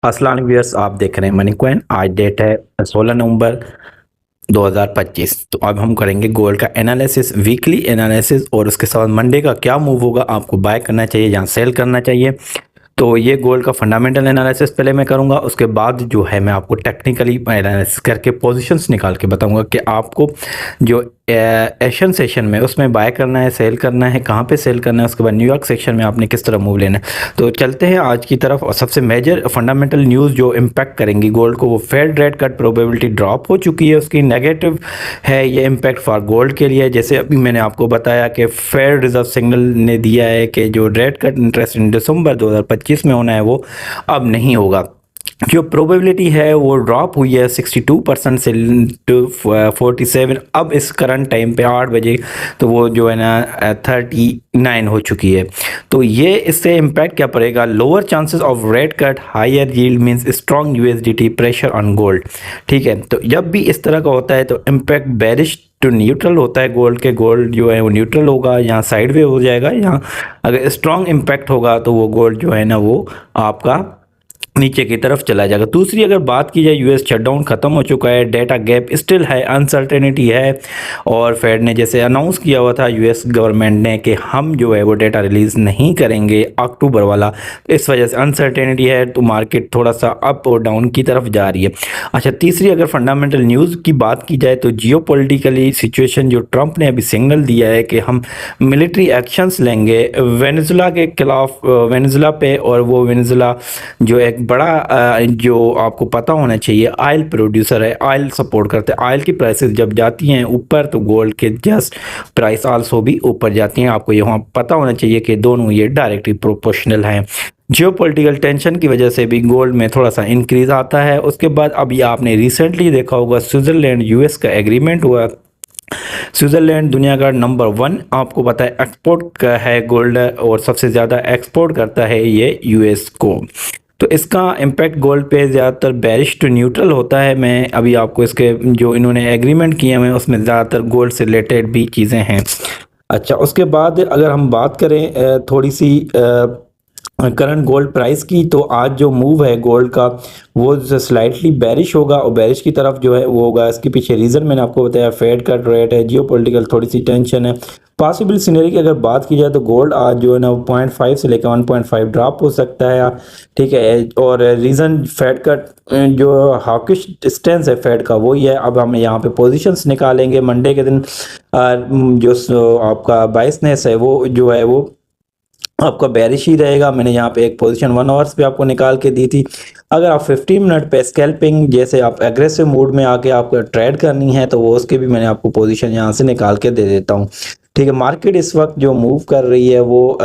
अस्सलाम व्यूअर्स, आप देख रहे हैं मनी कॉइन। आज डेट है 16 नवंबर 2025। तो अब हम करेंगे गोल्ड का एनालिसिस, वीकली एनालिसिस, और उसके साथ मंडे का क्या मूव होगा, आपको बाय करना चाहिए या सेल करना चाहिए। तो ये गोल्ड का फंडामेंटल एनालिसिस पहले मैं करूंगा, उसके बाद जो है मैं आपको टेक्निकली एनालिसिस करके पोजीशंस निकाल के बताऊंगा कि आपको जो एशियन सेशन में उसमें बाय करना है, सेल करना है, कहाँ पे सेल करना है, उसके बाद न्यूयॉर्क सेक्शन में आपने किस तरह मूव लेना है। तो चलते हैं आज की तरफ। और सबसे मेजर फंडामेंटल न्यूज़ जो इम्पैक्ट करेंगी गोल्ड को, वो Fed rate cut probability drop हो चुकी है, उसकी नेगेटिव है ये इम्पैक्ट फॉर गोल्ड के लिए। जैसे अभी मैंने आपको बताया कि फेड रिजर्व सिग्नल ने दिया है कि जो रेट कट इंटरेस्ट इन दिसंबर 2025 में होना है वो अब नहीं होगा। जो प्रोबेबिलिटी है वो ड्रॉप हुई है 62% से टू 47 अब इस करंट टाइम पे 8 बजे, तो वो जो है ना 39 हो चुकी है। तो ये इससे इम्पैक्ट क्या पड़ेगा, lower chances of rate cut, higher yield means strong USDT, pressure on gold. ठीक है, तो जब भी इस तरह का होता है तो इम्पैक्ट बेरिश टू न्यूट्रल होता है गोल्ड के। गोल्ड जो है वो न्यूट्रल होगा, यहाँ साइडवे हो जाएगा। यहाँ अगर स्ट्रॉन्ग इम्पैक्ट होगा तो वो गोल्ड जो है ना वो आपका नीचे की तरफ चला जाएगा। दूसरी अगर बात की जाए, यूएस शटडाउन खत्म हो चुका है, डेटा गैप स्टिल है, अनसर्टेनिटी है। और फेड ने जैसे अनाउंस किया हुआ था यूएस गवर्नमेंट ने कि हम जो है वो डेटा रिलीज नहीं करेंगे अक्टूबर वाला, इस वजह से अनसर्टेनिटी है, तो मार्केट थोड़ा सा अप और डाउन की तरफ जा रही है। अच्छा, तीसरी अगर फंडामेंटल न्यूज़ की बात की जाए तो जियोपॉलिटिकली सिचुएशन, जो ट्रंप ने अभी सिग्नल दिया है कि हम मिलिट्री एक्शंस लेंगे वेनेजुला के खिलाफ, वेनेजुला पे, और वो वेनेजुला जो एक बड़ा जो आपको पता होना चाहिए ऑयल प्रोड्यूसर है, ऑयल सपोर्ट करते हैं। ऑयल की प्राइसेस जब जाती हैं ऊपर तो गोल्ड के जस्ट प्राइस आल्सो भी ऊपर जाती हैं। आपको यहाँ पता होना चाहिए कि दोनों ये डायरेक्टली प्रोपोर्शनल हैं। जियोपॉलिटिकल टेंशन की वजह से भी गोल्ड में थोड़ा सा इंक्रीज आता है। उसके बाद अभी आपने रिसेंटली देखा होगा स्विट्जरलैंड यूएस का एग्रीमेंट हुआ। स्विट्जरलैंड दुनिया का नंबर 1 आपको पता है एक्सपोर्ट का है गोल्ड, और सबसे ज़्यादा एक्सपोर्ट करता है ये यूएस को। तो इसका इम्पैक्ट गोल्ड पे ज़्यादातर बेरिश टू न्यूट्रल होता है। मैं अभी आपको इसके जो इन्होंने एग्रीमेंट किए हैं उसमें ज़्यादातर गोल्ड से रिलेटेड भी चीज़ें हैं। अच्छा, उसके बाद अगर हम बात करें थोड़ी सी करंट गोल्ड प्राइस की, तो आज जो मूव है गोल्ड का वो स्लाइटली बेरिश होगा, और बेरिश की तरफ जो है वो होगा। इसके पीछे रीज़न मैंने आपको बताया, फेड का रेट है, जियोपॉलिटिकल थोड़ी सी टेंशन है। पॉसिबल सिनेरियो की अगर बात की जाए तो गोल्ड आज जो है ना 0.5 से लेकर 1.5 ड्रॉप हो सकता है। ठीक है, और रीज़न फेड का जो हॉकिश स्टेंस है फेड का वही है। अब हम यहाँ पे पोजीशंस निकालेंगे मंडे के दिन। जो आपका बाइसनेस है वो जो है वो आपका बेरिश ही रहेगा। मैंने यहाँ पे एक पोजीशन 1 आवर्स पे आपको निकाल के दी थी। अगर आप 15 मिनट पे स्कैल्पिंग जैसे आप एग्रेसिव मूड में आके आपको ट्रेड करनी है तो वो उसके भी मैंने आपको पोजीशन यहाँ से निकाल के दे देता हूँ। ठीक है, मार्केट इस वक्त जो मूव कर रही है वो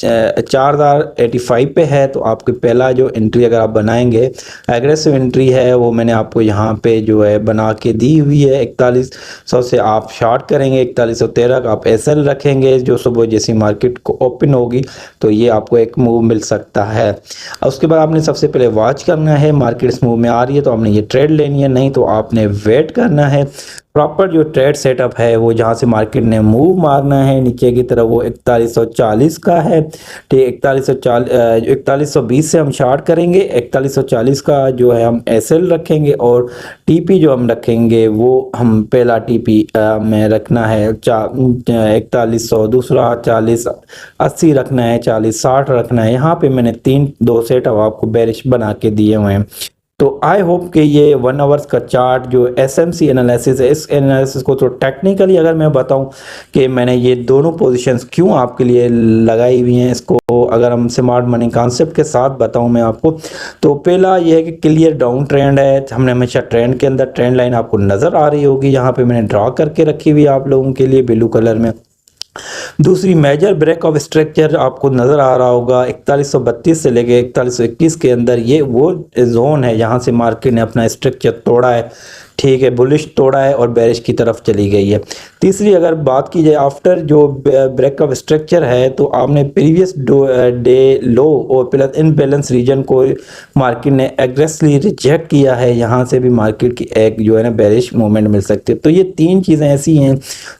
4085 पे है। तो आपकी पहला जो एंट्री अगर आप बनाएंगे, एग्रेसिव एंट्री है, वो मैंने आपको यहाँ पे जो है बना के दी हुई है। 4100 से आप शॉर्ट करेंगे, 4113 का आप एसएल रखेंगे। जो सुबह जैसी मार्केट को ओपन होगी तो ये आपको एक मूव मिल सकता है। उसके बाद आपने सबसे पहले वॉच करना है, मार्केट इस मूव में आ रही है तो आपने ये ट्रेड लेनी है, नहीं तो आपने वेट करना है। प्रॉपर जो ट्रेड सेटअप है वो जहाँ से मार्केट ने मूव मारना है नीचे की तरफ वो 4140 का है। ठीक, 4120 से हम स्टार्ट करेंगे, 4140 का जो है हम एसएल रखेंगे, और टीपी जो हम रखेंगे वो हम पहला टीपी में रखना है 4100, दूसरा 4080 रखना है, 4060 रखना है। यहाँ पे मैंने 2 सेटअप आपको बेरिश बना के दिए हुए हैं। तो आई होप कि ये 1 आवर्स का चार्ट जो एसएमसी एनालिसिस है, इस एनालिसिस को तो टेक्निकली अगर मैं बताऊं कि मैंने ये दोनों पोजीशंस क्यों आपके लिए लगाई हुई हैं, इसको अगर हम स्मार्ट मनी कॉन्सेप्ट के साथ बताऊं मैं आपको, तो पहला ये है कि क्लियर डाउन ट्रेंड है। हमने हमेशा ट्रेंड के अंदर ट्रेंड लाइन आपको नज़र आ रही होगी, यहाँ पे मैंने ड्रॉ करके रखी हुई है आप लोगों के लिए ब्लू कलर में। दूसरी मेजर ब्रेक ऑफ स्ट्रक्चर आपको नज़र आ रहा होगा 4132 से लेके 4121 के अंदर, ये वो जोन है जहां से मार्केट ने अपना स्ट्रक्चर तोड़ा है। ठीक है, बुलिश तोड़ा है और बेरिश की तरफ चली गई है। तीसरी अगर बात की जाए आफ्टर जो ब्रेकअप स्ट्रक्चर है, तो आपने प्रीवियस डे लो और प्लस इनबैलेंस रीजन को मार्केट ने एग्रेसिवली रिजेक्ट किया है। यहाँ से भी मार्केट की एक जो है ना बेरिश मूवमेंट मिल सकती है। तो ये तीन चीज़ें ऐसी हैं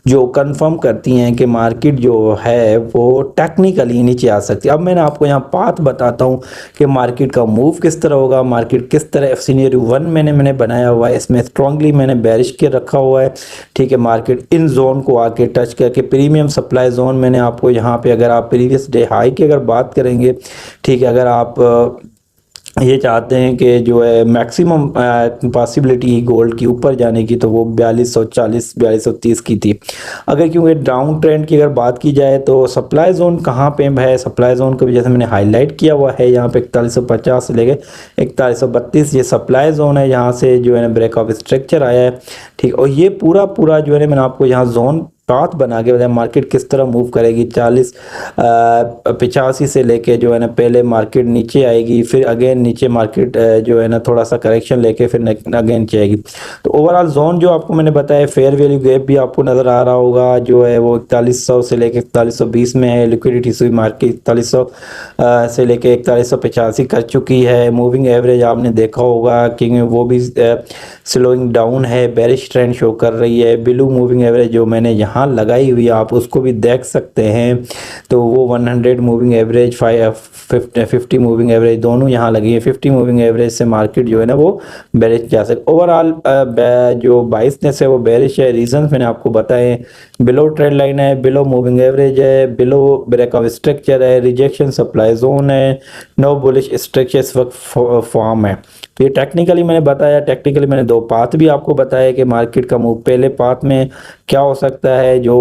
जो कंफर्म करती हैं कि मार्केट जो है वो टेक्निकली नीचे आ सकती है। अब मैंने आपको यहाँ पाथ बताता हूँ कि मार्केट का मूव किस तरह होगा, मार्केट किस तरह सिनेरियो 1 मैंने बनाया हुआ है, इसमें स्ट्रांगली मैंने बेरिश के रखा हुआ है। ठीक है, मार्केट इन जोन को आके टच करके प्रीमियम सप्लाई जोन मैंने आपको यहाँ पे, अगर आप प्रीवियस डे हाई की अगर बात करेंगे, ठीक है, अगर आप ये चाहते हैं कि जो है मैक्सिमम पॉसिबिलिटी गोल्ड की ऊपर जाने की, तो वो 4240 4230 की थी। अगर क्योंकि डाउन ट्रेंड की अगर बात की जाए तो सप्लाई जोन कहाँ पे है, सप्लाई जोन को भी जैसे मैंने हाईलाइट किया हुआ है यहाँ पे 4150 से लेके 4132 ये सप्लाई जोन है, यहाँ से जो है ना ब्रेक ऑफ स्ट्रक्चर आया है। ठीक, और ये पूरा पूरा जो है ना मैंने आपको यहाँ जोन पाथ बना के बताया मार्केट किस तरह मूव करेगी। 85 से लेके जो है ना पहले मार्केट नीचे आएगी, फिर अगेन नीचे मार्केट जो है ना थोड़ा सा करेक्शन लेके फिर अगेन नीचे आएगी। तो ओवरऑल जोन जो आपको मैंने बताया, फेयर वैल्यू गैप भी आपको नज़र आ रहा होगा, जो है वो 4100 से लेके 4120 में है। लिक्विडिटी सुई मार्केट 4100 से लेके 4185 कर चुकी है। मूविंग एवरेज आपने देखा होगा कि वो भी स्लोइंग डाउन है, बेरिश ट्रेंड शो कर रही है। ब्लू मूविंग एवरेज जो मैंने यहाँ लगाई हुई है आप उसको भी देख सकते हैं, तो वो 100 मूविंग एवरेज 50 मूविंग एवरेज दोनों यहाँ लगी है। 50 मूविंग एवरेज से मार्केट जो है ना वो बेरिश जा सकते। ओवरऑल जो बाइसनेस है वो बेरिश है। रीजन मैंने आपको बताए, बिलो ट्रेंड लाइन है, बिलो मूविंग एवरेज है, बिलो ब्रेक ऑफ स्ट्रक्चर है, रिजेक्शन सप्लाई जोन है, नो बुलिश स्ट्रक्चर इस वक्त फॉर्म है। तो ये टेक्निकली मैंने बताया, टेक्निकली मैंने दो पाथ भी आपको बताया कि मार्केट का मूव पहले पाथ में क्या हो सकता है जो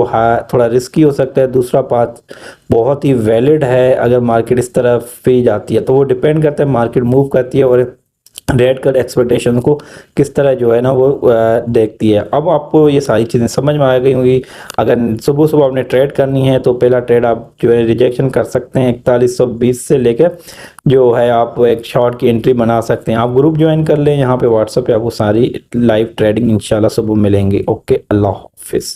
थोड़ा रिस्की हो सकता है, दूसरा पाथ बहुत ही वैलिड है अगर मार्केट इस तरफ ही जाती है। तो वो डिपेंड करता है मार्केट मूव करती है और रेट कट एक्सपेक्टेशन को किस तरह जो है ना वो देखती है। अब आपको ये सारी चीज़ें समझ में आ गई होंगी। अगर सुबह सुबह आपने ट्रेड करनी है तो पहला ट्रेड आप जो है रिजेक्शन कर सकते हैं 4120 से लेकर जो है आप एक शॉर्ट की एंट्री बना सकते हैं। आप ग्रुप ज्वाइन कर लें, यहाँ पे व्हाट्सएप पे आपको सारी लाइव ट्रेडिंग इंशाल्लाह सुबह मिलेंगी। ओके, अल्लाह हाफिज़।